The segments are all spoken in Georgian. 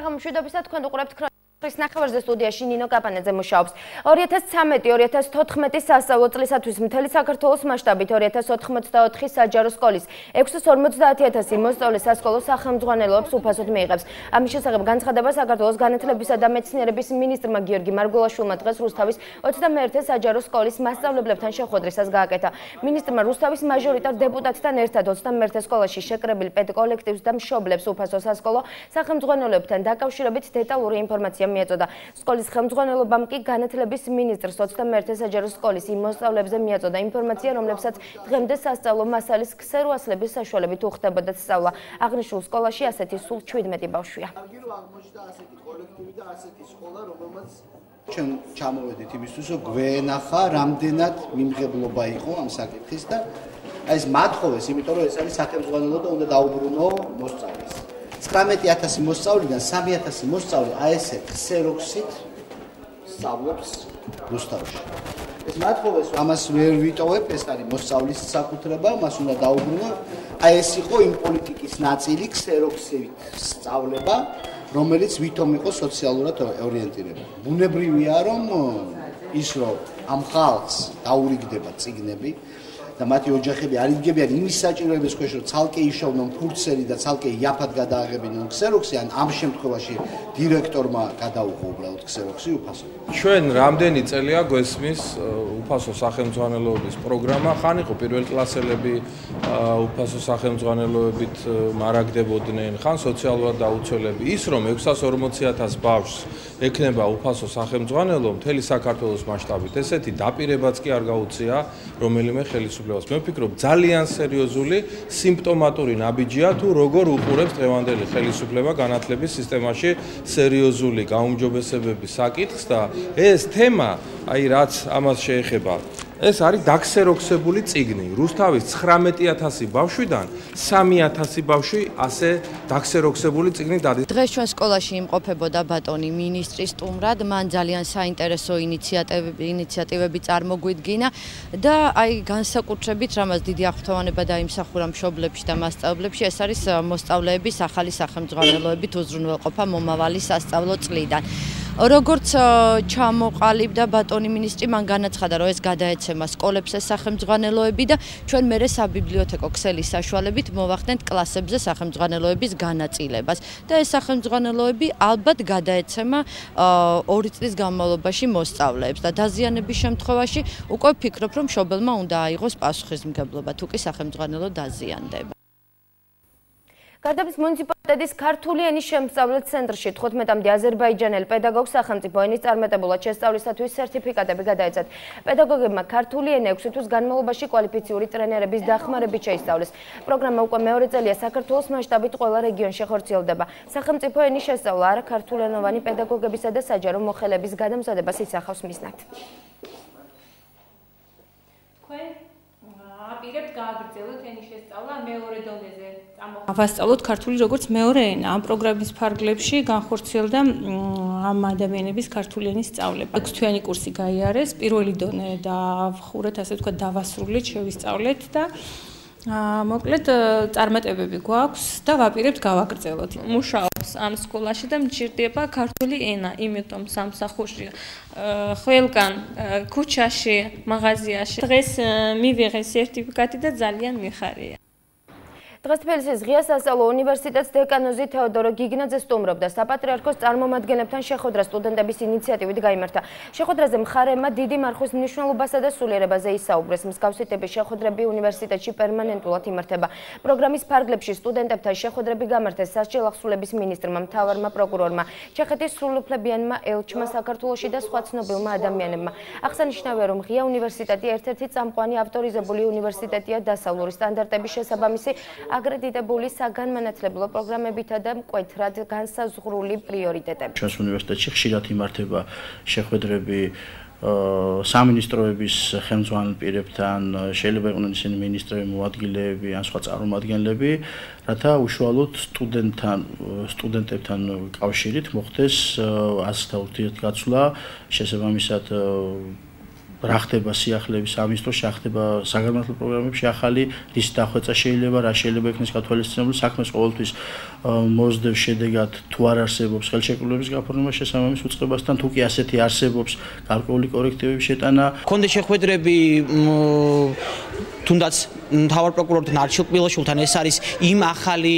საღამომშვიდობისა თქვენ უყურებთ ქრონიკის ნახევარზე სტუდიაში ნინო კაპანაძე მუშაობს. 2013-2014 სასწავლო წლისათვის მთელი საქართველოს მასშტაბით 2084 საჯარო სკოლის 650,000 მოსწავლე სასკოლო სახელმძღვანელოებს უფასოდ მიიღებს. ამის შესახებ განცხადება საქართველოს განათლებისა და მეცნიერების მინისტრმა გიორგი მარგულაშვილმა დღეს რუსთავის 21 საჯარო სკოლის მასწავლებლებთან შეხვედრისას გააკეთა. მინისტრმა რუსთავის მაჟორიტარ დეპუტატთან ერთად 21 სკოლაში შეკრებილ პედკოლექტივს და მშობლებს უფასო სასკოლო სახელმძღვანელოებთან დაკავშირებით დეტალური ინფორმაცია მიაწოდა. სკოლის ხელმძღვანელობამ კი განათლების მინისტრს 21 საჯარო სკოლის იმ მოსწავლეებზე მიაწოდა ინფორმაცია, რომლებსაც დღემდე სასწავლო მასალის ქსეროასლების საშუალებით უხდებოდა სწავლა. აღნიშნულ სკოლაში ასეთი სულ 17 ბავშვია. ჩვენ ჩამოვედით იმისთვის, რომ გვენახა რამდენად მიმღებლობა იყო ამ საკითხის და ეს მათხოვეს, იმიტომ რომ ეს არის სახელმძღვანელო და უნდა დაუბრუნო მოსწავლეს. 19,000 მოსწავლიდან 3,000 მოსწავლე ესეთ ქსეროქსით სწავლობს რუსთავში. ეს მათხოვეს, ამას ვერ ვიტოვებ, ეს არის მოსწავლის საკუთრება, მას უნდა დაუბრუნო. ეს იყო იმ პოლიტიკის ნაწილი, ქსეროქსით სწავლება, რომელიც ვითომ იყო სოციალურად ორიენტირებული. ბუნებრივია, რომ ის რომ ამ ხალხს დაურიგდება წიგნები და მათი ოჯახები არ იდგებიან იმის საჭიროების ქვეშ, რომ ცალკე იშოვნონ ფურცელი და ცალკე იაფად გადააღებინონ ქსეროქსი, ან ამ შემთხვევაში დირექტორმა გადაუღო უბრალოდ ქსეროქსი უფასო. ჩვენ რამდენი წელია გვესმის უფასო სახელმძღვანელოების პროგრამა, ხან იყო პირველ კლასელები უფასო სახელმძღვანელოებით მარაგდებოდნენ, ხან სოციალურად დაუცველები. ის რომ 640,000 ბავშვს ექნება უფასო სახელმძღვანელო მთელი საქართველოს მასშტაბით, ესეთი დაპირებაც კი არ გაუწია რომელიმე ხელისუფლებას. მე ვფიქრობ, ძალიან სერიოზული სიმპტომატური ნაბიჯია თუ როგორ უყურებს დღევანდელი ხელისუფლება განათლების სისტემაში სერიოზული გაუმჯობესებების საკითხს და ეს თემა, აი რაც ამას შეეხება, ეს არის დაქსეროქსებული წიგნი. რუსთავის 19,000 ბავშვიდან 3,000 ბავშვი ასე დაქსეროქსებული წიგნი დადის. დღეს ჩვენ სკოლაში იმყოფებოდა ბატონი მინისტრის სტუმრად, მან ძალიან საინტერესო ინიციატივები წარმოგვიდგინა და აი განსაკუთრებით რამაც დიდი აღფრთოვანება დაიმსახურა მშობლებში და მასწავლებლებში, ეს არის მოსწავლეების ახალი სახელმძღვანელოებით უზრუნველყოფა მომავალი სასწავლო წლიდან. როგორც ჩამოყალიბდა ბატონი მინისტრი, მან განაცხადა, რომ ეს გადაეცემა სკოლებს ეს სახელმძღვანელოები და ჩვენ მერე საბიბლიოთეკო ქსელის საშუალებით მოვახდენთ კლასებზე სახელმძღვანელოების განაწილებას და ეს სახელმძღვანელოები ალბათ გადაეცემა 2 წლის განმავლობაში მოსწავლეებს და დაზიანების შემთხვევაში უკვე ვფიქრობ, რომ მშობელმა უნდა აიღოს პასუხისმგებლობა, თუ კი სახელმძღვანელო დაზიანდება. გარდაბნის მუნიციპალიტეტის ქართული ენის შემსწავლელ ცენტრში 15-მდე აზერბაიჯანელ პედაგოგს სახელმწიფო ენის წარმატებულად შესწავლისათვის სერტიფიკატები გადაეცათ. პედაგოგებმა ქართული ენა 6 თვის განმავლობაში კვალიფიციური ტრენერების დახმარებით შეისწავლეს. პროგრამა უკვე მეორე წელია საქართველოს მასშტაბით ყველა რეგიონში ხორციელდება. სახელმწიფო ენის შესწავლა არა ქართულენოვანი პედაგოგებისა და საჯარო მოხელების გადამზადებას ისახავს მიზნად. აპირებთ გააგრძელოთ ენის შესწავლა მეორე დონეზე. ავასწავლოთ ქართული როგორც მეორე ენა. ამ პროგრამის ფარგლებში განხორციელდა ამ ადამიანების ქართული ენის სწავლება. 6-თვიანი კურსი გაიარეს, პირველი დონე დავხურეთ, ასე ვთქვათ, დავასრულეთ, შევისწავლეთ და მოკლედ წარმატებები გვაქვს და ვაპირებთ გავაგრძელოთ. მუშაობს ამ სკოლაში და მჭირდება ქართული ენა, იმიტომ სამსახურში, ყველგან, ქუჩაში, მაღაზიაში. დღეს მივიღე სერტიფიკატი და ძალიან მიხარია. დღეს თბილისის ღია სასწავლო უნივერსიტეტს დეკანოზი თეოდორო გიგნაძე სტუმრობდა. საპატრიარქოს წარმომადგენლებთან შეხვედრა სტუდენტების ინიციატივით გაიმართა. შეხვედრაზე მხარემა დიდი მარხვის მნიშვნელობასა და სულიერებაზე ისაუბრეს. მსგავსი ტიპის შეხვედრები უნივერსიტეტში პერმანენტულად იმართება. პროგრამის ფარგლებში სტუდენტებთან შეხვედრები გამართეს სასჯელ ახსულების მინისტრმა, მთავარმა პროკურორმა, ჩეხეთის სრულუფლებიანმა ელჩმა საქართველოში და სხვა ცნობილმა ადამიანებმა. აღსანიშნავია, რომ ღია უნივერსიტეტი ერთ-ერთი წამყვანი ავტორიზებული უნივერსიტეტია დასავლური სტანდარტების შესაბამისი აგრედიტებული საგანმანათლებლო პროგრამებითა და მკვეთრად განსაზღვრული პრიორიტეტებით. ჩვენს უნივერსიტეტში ხშირად იმართება შეხვედრები სამინისტროების ხელმძღვანელ პირებთან, შეიძლება იყვნენ ისინი მინისტრები, მოადგილეები ან სხვა წარმომადგენლები, რათა უშუალოდ სტუდენტებთან კავშირით მოხდეს ასთა ურთიერთგაცვლა, შესაბამისად რა ხდება სიახლეების ამის დროს ხდება საგანმანათლებლო პროგრამებში ახალი რის დახვეწა შეიძლება რა შეიძლება იქნეს გათვალისწინებული საქმეს ყოველთვის მოსდევს შედეგად თუ არ არსებობს ხელშეკრულების გაფორმება შესაბამის უწყებასთან თუ კი ასეთი არსებობს გარკვეული კორექტივების შეტანა კონდე შეხვედრები თუნდაც მთავარ პროკურორთან არჩილ კბილაშვილთან ეს არის იმ ახალი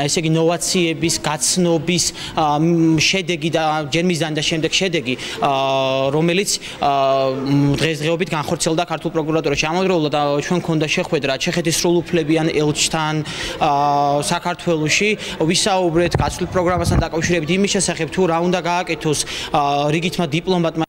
ესე იგი ინოვაციების გაცნობის შედეგი და ჯერ მიზანი და შემდეგ შედეგი რომელიც დღესდღეობით განხორციელდა ქართულ პროკურატურაში ამავდროულად ჩვენ გქონდა შეხვედრა ჩეხეთის სრულუფლებიან ელჩთან საქართველოში ვისაუბრეთ გაცვლილ პროგრამასთან დაკავშირებით იმის შესახებ თუ რა უნდა გააკეთოს რიგითმა დიპლომატმა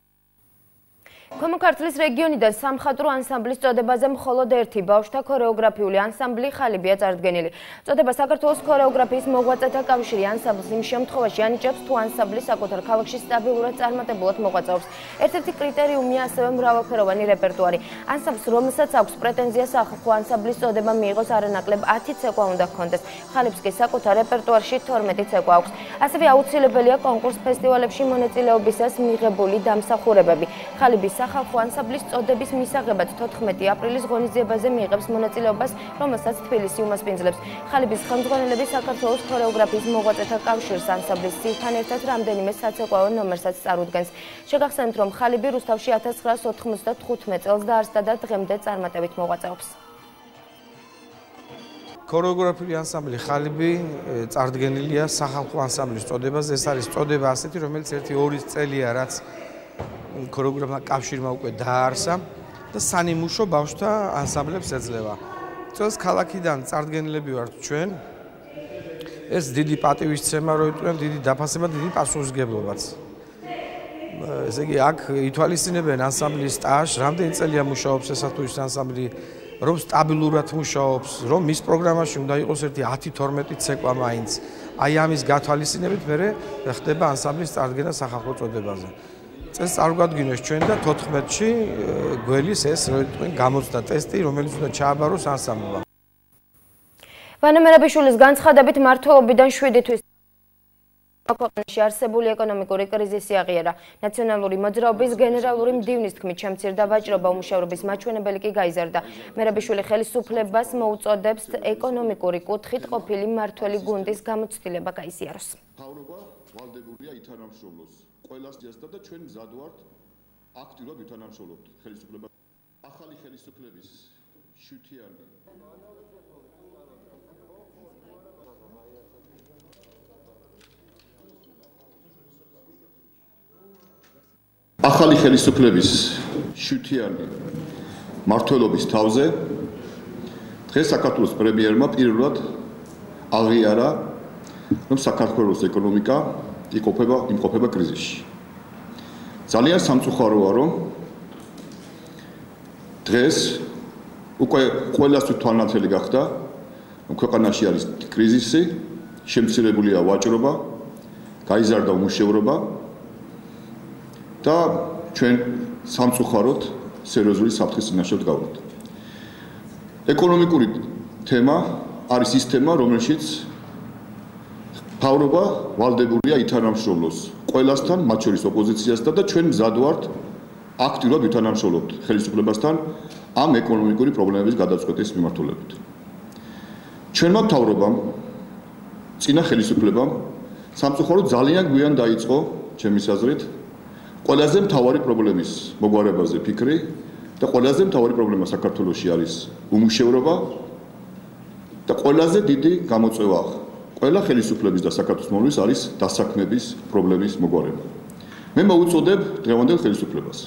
ქვემო ქართლის რეგიონიდან სამხატვრო ანსამბლის წოდებაზე მხოლოდ ერთი ბავშვთა ქორეოგრაფიული ანსამბლი ხალიბია წარდგენილი. წოდება საქართველოს ქორეოგრაფიის მოღვაწეთა კავშირი ანსამბლს იმ შემთხვევაში ანიჭებს, თუ ანსამბლი საკუთარ ქალაქში სტაბილურად წარმატებულად მოღვაწეობს. ერთ-ერთი კრიტერიუმია ასევე მრავალფეროვანი რეპერტუარი. ანსამბლს, რომელსაც აქვს პრეტენზია სახალხო ანსამბლის წოდება მიიღოს არანაკლებ 10 ცეკვა უნდა ჰქონდეს. ხალიბს კი საკუთარ რეპერტუარში 12 ცეკვა აქვს. ასევე აუცილებელია კონკურს ფესტივალებში მონაწილეობისას მიღებული დამსახურებები. ხალიბის სახალხო ანსამბლის წოდების მისაღებად 14 აპრილის ღონისძიებაზე მიიღებს მონაწილეობას, რომელსაც თბილისი უმასპინძლებს. ხალიბის ხელმძღვანელები საქართველოს ქორეოგრაფიის მოღვაწეთა კავშირს ანსამბლის სილთან ერთად რამდენიმე საცეკვაო ნომერსაც წარუდგენს. შეგახსენებთ, რომ ხალიბი რუსთავში 1995 წელს დაარსდა და დღემდე წარმატებით მოღვაწეობს. ქორეოგრაფიული ანსამბლი ხალიბი წარდგენილია სახალხო ანსამბლის წოდებაზე. ეს არის წოდება ასეთი, რომელიც 1-2 წელია, რაც ქორეოგრაფთა კავშირმა უკვე დააარსა და სანიმუშო ბავშვთა ანსამბლებს ეძლევა. წელს ქალაქიდან წარდგენილები ვართ ჩვენ. ეს დიდი პატივისცემა რო იტყვიან, დიდი დაფასება, დიდი პასუხისმგებლობაც. ესე იგი, აქ ითვალისწინებენ ანსამბლის სტაჟს, რამდენი წელია მუშაობს ესა თუ ის ანსამბლი, რომ სტაბილურად მუშაობს, რომ მის პროგრამაში უნდა იყოს ერთი 10-12 ცეკვა მაინც. აი ამის გათვალისწინებით მერე ხდება ანსამბლის წარდგენა სახალხო წოდებაზე. წელს წარგვადგინეს ჩვენ და 14-ში გველის ეს რო იტყვიან გამოცდა ტესტი, რომელიც უნდა ჩააბაროს ანსამბლმა. ვანა მერაბიშვილის განცხადებით მმართველობიდან 7 თვის ქვეყანაში არსებული ეკონომიკური კრიზისი აღიარა. ნაციონალური მოძრაობის გენერალური მდივნის თქმით, შემცირდა ვაჭრობა, უმუშევრობის მაჩვენებელი კი გაიზარდა. მერაბიშვილი ხელისუფლებას მოუწოდებს ეკონომიკური კუთხით ყოფილი მმართველი გუნდის გამოცდილება გაიზიაროს. მთავრობა ვალდებულია ითანამშრომლოს ყველას დიასდა და ჩვენ მზად ვართ აქტიურად ვითანამშრომლობთ ხელისუფლებას. ახალი ხელისუფლების შუთიანი ახალი ხელისუფლების შუთიანი მმართველობის თავზე დღეს საქართველოს პრემიერმა პირველად აღიარა, რომ საქართველოს ეკონომიკა იმყოფება კრიზისში. ძალიან სამწუხაროა, რომ დღეს უკვე ყველასთვის თვალნათელი გახდა, რომ ქვეყანაში არის კრიზისი, შემცირებულია ვაჭრობა, გაიზარდა უმუშევრობა და ჩვენ სამწუხაროდ სერიოზული საფრთხის წინაშე ვდგავართ. ეკონომიკური თემა არის ის თემა, რომელშიც მთავრობა ვალდებულია ითანამშრომლოს ყველასთან, მათ შორის ოპოზიციასთან და ჩვენ მზად ვართ აქტიურად ვითანამშრომლობთ ხელისუფლებასთან ამ ეკონომიკური პრობლემების გადაწყვეტის მიმართულებით. ჩვენმა მთავრობამ, წინა ხელისუფლებამ სამწუხაროდ ძალიან გვიან დაიწყო, ჩემის აზრით, ყველაზე მთავარი პრობლემის მოგვარებაზე ფიქრი და ყველაზე მთავარი პრობლემა საქართველოში არის უმუშევრობა და ყველაზე დიდი გამოწვევა ყველა ხელისუფლების და საქართველოს მომავლის არის დასაქმების პრობლემის მოგვარება. მე მოუწოდებ დღევანდელ ხელისუფლებას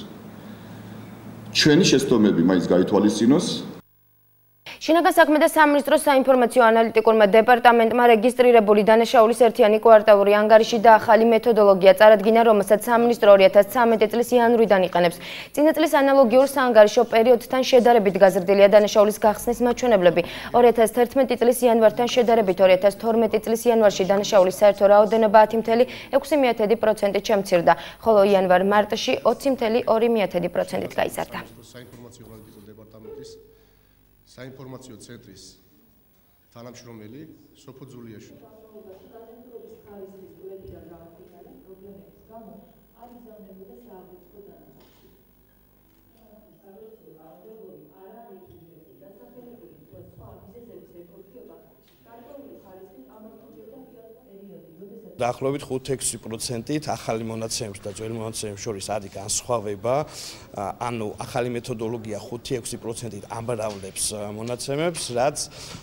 ჩვენი შეცდომები მაინც გაითვალისწინოს. შინაგან საქმეთა სამინისტროს საინფორმაციო ანალიტიკურმა დეპარტამენტმა რეგისტრირებული დანაშაულის ერთიანი კვარტალური ანგარიში და ახალი მეთოდოლოგია წარადგინა, რომელსაც სამინისტრო 2013 წლის იანვრიდან იყენებს. წინა წლის ანალოგიურ საანგარიშო პერიოდთან შედარებით გაზრდილია დანაშაულის გახსნის მაჩვენებლები. 2011 წლის იანვართან შედარებით 2012 წლის იანვარში დანაშაულის საერთო რაოდენობა 10.6%-ით შემცირდა, ხოლო იანვარ-მარტში 20.2%-ით გაიზარდა. საინფორმაციო ცენტრის თანამშრომელი სოფო ძულიაშვილი. დაახლოებით 5-6%-ით ახალი მონაცემებს და ძველი მონაცემებს შორის არის განსხვავება, ანუ ახალი მეთოდოლოგია 5-6%-ით ამბრავლებს მონაცემებს, რაც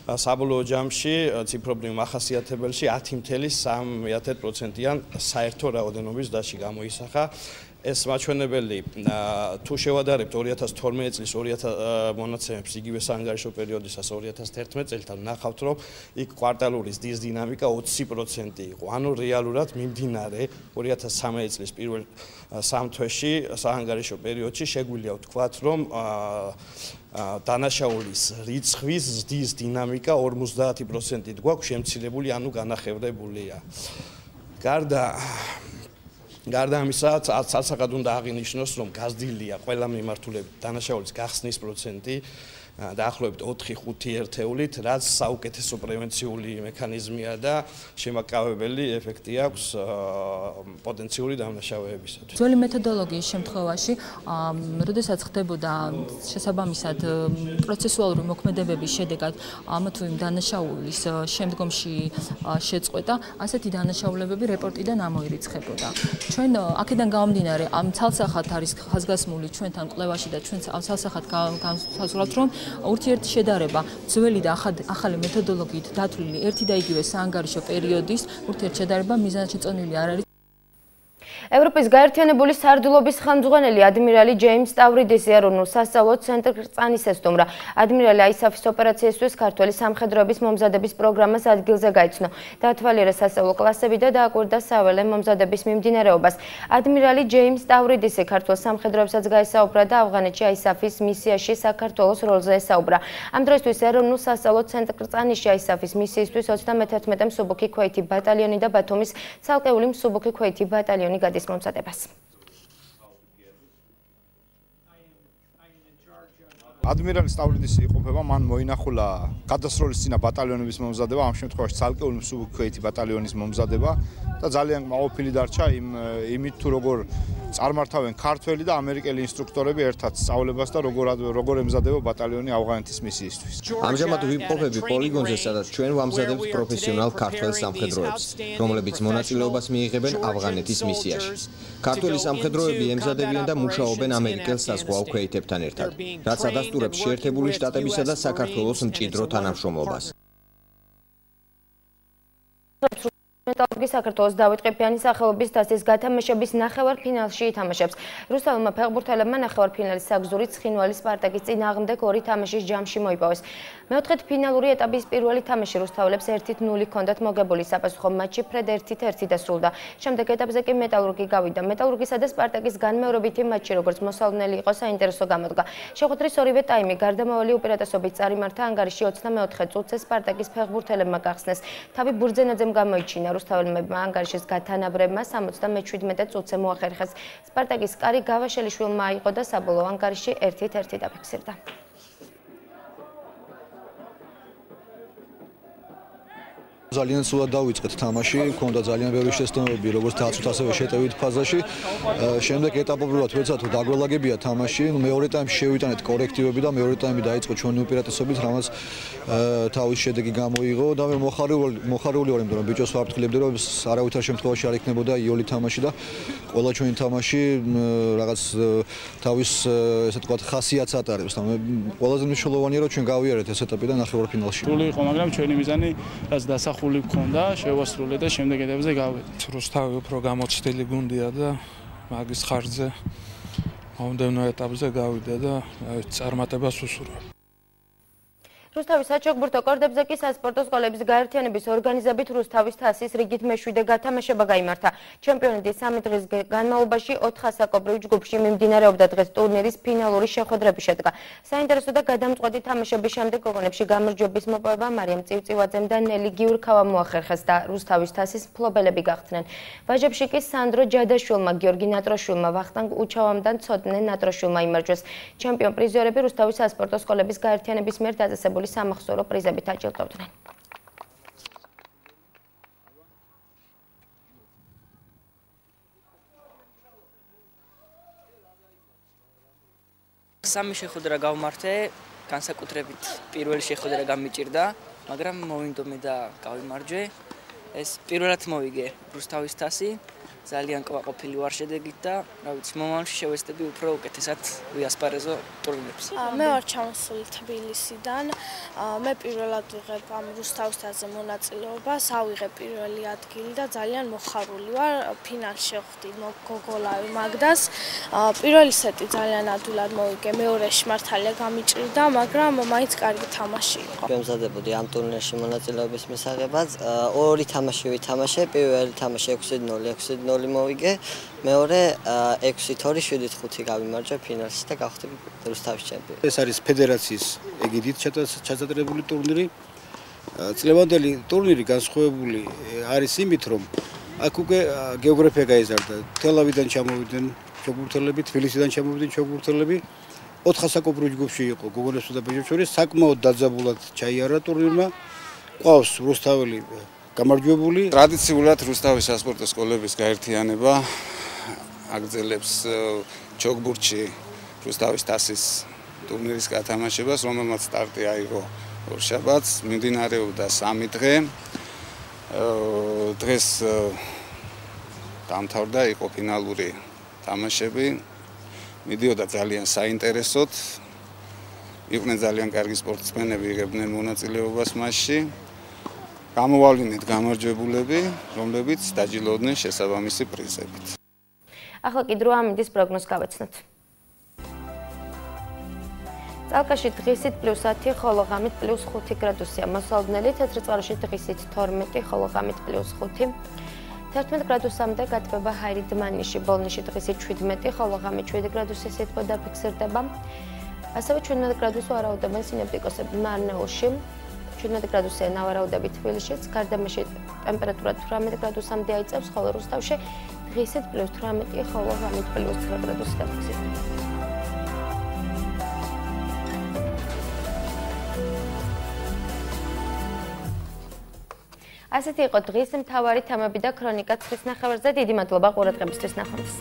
საბოლოო ჯამში ციფრობრივ მახასიათებელში 10.3%-იან საერთო რაოდენობის დაში გამოისახა. ეს მაჩვენებელი თუ შევადარებთ 2012 წლის 2000 მონაცემებს იგივე საანგარიშო პერიოდისას 2011 წელთან ნახავთ რომ იქ კვარტალური ზრდის დინამიკა 20% იყო. ანუ რეალურად მიმდინარე 2013 წლის პირველ 3 თვეში საანგარიშო პერიოდში შეგვიძლია ვთქვათ რომ დანაშაულის რიცხვის ზრდის დინამიკა 50%-ით გვაქვს შემცირებული, ანუ განახევრებულია. გარდა ამისა, ცალსახად უნდა აღინიშნოს, რომ გაზრდილია ყველა მიმართულებით დანაშაულის გახსნის პროცენტი დაახლოებით 4-5 ერთეულით, რაც საუკეთესო პრევენციული მექანიზმია და შემაკავებელი ეფექტი აქვს პოტენციური დანაშაულებისათვის. ძველი მეთოდოლოგიის შემთხვევაში, როდესაც ხდებოდა შესაბამისად პროცესუალური მოქმედებების შედეგად ამ თუ იმ დანაშაულის შემდგომში შეწყვეტა, ასეთი დანაშაულებები რეპორტიდან ამოირიცხებოდა. ჩვენ აქედან გამომდინარე, ამ ცალსახად არის ხაზგასმული ჩვენთან კვლევაში და ჩვენ ამ ცალსახად განსაზღვრავთ, რომ ურთიერთ შედარება ძველი და ახალი მეთოდოლოგიით დათვლილი ერთი და იგივე საანგარიშო პერიოდის ურთიერთ შედარება მიზანშეწონილი არ არის. ევროპის გაერთიანებული სარდლობის ხელმძღვანელი ადმირალი ჯეიმს სტავრიდისი ეროვნულ სასწავლო ცენტრ ყრწანის ესტუმრა. ადმირალი აისაფის ოპერაციისთვის ქართველი სამხედროების მომზადების პროგრამას ადგილზე გაიცნო. დაათვალიერა სასწავლო კლასები და დააკვირდა საველე მომზადების მიმდინარეობას. ადმირალი ჯეიმს სტავრიდისი ქართველ სამხედროებსაც გაესაუბრა და ავღანეთში აისაფის მისიაში საქართველოს როლზე ესაუბრა. ამ დროისთვის ეროვნულ სასწავლო ცენტრ ყრწანისში აისაფის მისიისთვის 31 მსუბუქი ქვეითი ბატალიონი და ბათუმის ცალკეული მსუბუქი ქვეითი ბატალიონი გადის მომზადებას. ადმირალი სტავრიდისი იყოფება, მან მოინახულა გადასროლის წინა ბატალიონების მომზადება, ამ შემთხვევაში ცალკეული მსუბუქი ქვეითი ბატალიონის მომზადება და ძალიან კმაყოფილი დარჩა იმით თუ როგორ წარმართავენ ქართველი და ამერიკელი ინსტრუქტორები ერთად სწავლებას და როგორ ემზადება ბატალიონი ავღანეთის მისიისთვის. ამჟამად ვიმყოფები პოლიგონზე, სადაც ჩვენ ვამზადებთ პროფესიონალ ქართველ სამხედროებს, რომლებიც მონაწილეობას მიიღებენ ავღანეთის მისიაში. ქართველი სამხედროები ემზადებიან და მუშაობენ ამერიკელ საზღვაო ქვეითებთან ერთად, რაც ადასტურებს შეერთებული შტატებისა და საქართველოს მჭიდრო თანამშრომლობას. მეტალურგი საქართველოს დავით ყიფიანის სახელობის დასის გათამაშების ნახევარფინალში ითამაშებს. რუსთაველმა ფეხბურთელებმა ნახევარფინალის საგზური ცხინვალის სპარტაკის წინააღმდეგ 2 თამაშის ჯამში მოიპოვეს. მეოთხედ ფინალური ეტაპის პირველი თამაში რუსთაველებს 1-0 ჰქონდათ მოგებული, საფასუხო მატჩი ფრედ 1-1 დასრულდა. შემდეგ ეტაპზე კი მეტალურგი გავიდა. მეტალურგისა და სპარტაკის განმეორებითი მატჩი, როგორც მოსალოდნელი იყო, საინტერესო გამოდგა. შეხვედრის ორივე ტაიმი გარდამავალი უპირატესობით წარიმართა, ანგარიში 24 წუთზე სპარტაკის ფეხბურთელებმა გახსნეს. თავი ბურძენაძემ გამოიჩინა. რუსთაველებმა ანგარიშის გათანაბრებმა 77 წუთზე მოახერხეს. სპარტაკის კარი გავაშელიშვილმა აიღო და საბოლოო ანგარიში 1-1 დაფიქსირდა. ძალიან სულად დავიწყეთ თამაში, მქონდა ძალიან ბევრი შეცდომები, როგორც დაცვით, ასევე შეტევით ფაზაში. შემდეგ ეტაპობრივად ვეცადოთ დაგველაგებია თამაში. მეორე ტაიმში შევიტანეთ კორექტივები და მეორე ტაიმი დაიწყო ჩვენი უპირატესობით, რამაც თავის შედეგი გამოიღო და მე მოხარული ვარ, იმიტომ რომ ბიჭოს ვაფრთხილებდი, რომ არავითარ შემთხვევაში არ იქნებოდა იოლი თამაში და ყველა ჩვენი თამაში რაღაც თავის ესე ვთქვათ ხასიათს ატარებს და მე ყველაზე მნიშვნელოვანია რომ ჩვენ გავიარეთ ეს ეტაპი და ნახევარფინალში. სრული იყო, მაგრამ ჩვენი მიზანი რაც დასახული გქონდა, შევასრულე და შემდეგ ეტაპზე გავედით. რუსთავი უფრო გამოცდილი გუნდია და მაგის ხარჯზე მომდევნო ეტაპზე გავიდა და წარმატებას უსურვებ. რუსთავის საჩოგბურთო კორდებზე კი სასპორტო სკოლების გაერთიანების ორგანიზებით რუსთავის თასის რიგით მე-7 გათამაშება გაიმართა. ჩემპიონატის 3 დღის განმავლობაში 4 ასაკობრივ ჯგუფში მიმდინარეობდა დღეს ტურნირის ფინალური შეხვედრები შედგა. საინტერესო და გადამწყვეტი თამაშების შემდეგ გოგონებში გამარჯვების მოპოვება მარიამ წივწივაძემ და ნელი გიურქავამ მოახერხეს და რუსთავის თასის მფლობელები გახდნენ. ვაჟებში კი სანდრო ჯადაშვილმა, გიორგი ნატროშვილმა, ვახტანგ უჩავამ და ცოდნე ნატროშვილმა იმარჯვეს. ჩემპიონ პრიზიორები რუსთავის სასპორტო სკოლების გაერთიანების მიერ დაწესებული სამახსოვრო პრიზებით აჯილდოვდნენ. სამი შეხვედრა გავმართე, განსაკუთრებით პირველი შეხვედრა გამიჭირდა, მაგრამ მოვინდომე და გავიმარჯვე. ეს პირველად მოვიგე რუსთავის თასი, ძალიან კვაყოფილი ვარ შედეგით და, რა ვიცი, მომავალში შევეცდები უფრო უკეთესად ვიასპარეზო ტურნირებს. მე ვარ ჩამოსული თბილისიდან. მე პირველად ვიღებ ამ რუსთავის თასზე მონაწილეობას, ავიღე პირველი ადგილი და ძალიან მოხარული ვარ. ფინალში ვხვდი გოგოლავი მაგდას. პირველი სეტი ძალიან ადვილად მოვიგე, მეორეში მართალია გამიჭირდა, მაგრამ მაინც კარგი თამაში იყო. ვემზადებოდი ამ ტურნირში მონაწილეობის მისაღებად. ორი თამაში ვითამაშე, პირველი თამაში 6-0, 6-0 მოვიგე, მეორე 6-2, 7-5 გავიმარჯვე ფინალში და გავხდი რუსთავის ჩემპიონი. ეს არის ფედერაციის ეგიდით ჩატარებული ტურნირი. წლევანდელი ტურნირი განსხვავებული არის იმით, რომ აქ უკვე გეოგრაფია გაიზარდა. თელავიდან ჩამოვიდნენ ჩოგბურთელები, თბილისიდან ჩამოვიდნენ ჩოგბურთელები. 4 ასაკობრივ ჯგუფში იყო გოგონებსა და ბიჭებს შორის, საკმაოდ დაძაბულად ჩაიარა ტურნირმა. ყავს რუსთაველი გამარჯვებული. ტრადიციულად რუსთავის სასპორტო სკოლების გაერთიანება აგრძელებს ჩოგბურთში რუსთავის თასის ტურნირის გათამაშებას, რომელმაც სტარტი აიღო ორშაბათს, მიმდინარეობდა 3 დღე. დღეს დამთავრდა, იყო ფინალური თამაშები. მიდიოდა ძალიან საინტერესოდ. იყვნენ ძალიან კარგი სპორტსმენები, იღებდნენ მონაწილეობას მასში. გამოვავლინეთ გამარჯვებულები, რომლებიც დაჯილდოვდნენ შესაბამისი პრიზებით. ახლა კი დრო ამინდის პროგნოზს გავეცნოთ. წალკაში დღისით +10, ხოლო ღამით +5 გრადუსია. მოსალოდნელი თეთრწყაროში დღისით 12, ხოლო ღამით +5. 11 გრადუსამდე გათბება ჰაირიდმანიში, ბოლნისში დღისით 17, ხოლო ღამით 7 გრადუსის სითბო დაფიქსირდება. ასევე 17 გრადუსს ვარაუდობენ სინოპტიკოსები მარნეულში. 17 გრადუსია ნავარაუდები თბილისშიც, გარდამაში ტემპერატურა 18 გრადუსამდე აიწევს, ხოლო რუსთავში დღისით +18, ხოლო ღამით +9 გრადუსი დაფიქსირდება. ასეთი იყო დღის მთავარი თემები და ქრონიკა ცხის ნახევარზე. დიდი მადლობა ყურადღებისთვის, ნახვამდის.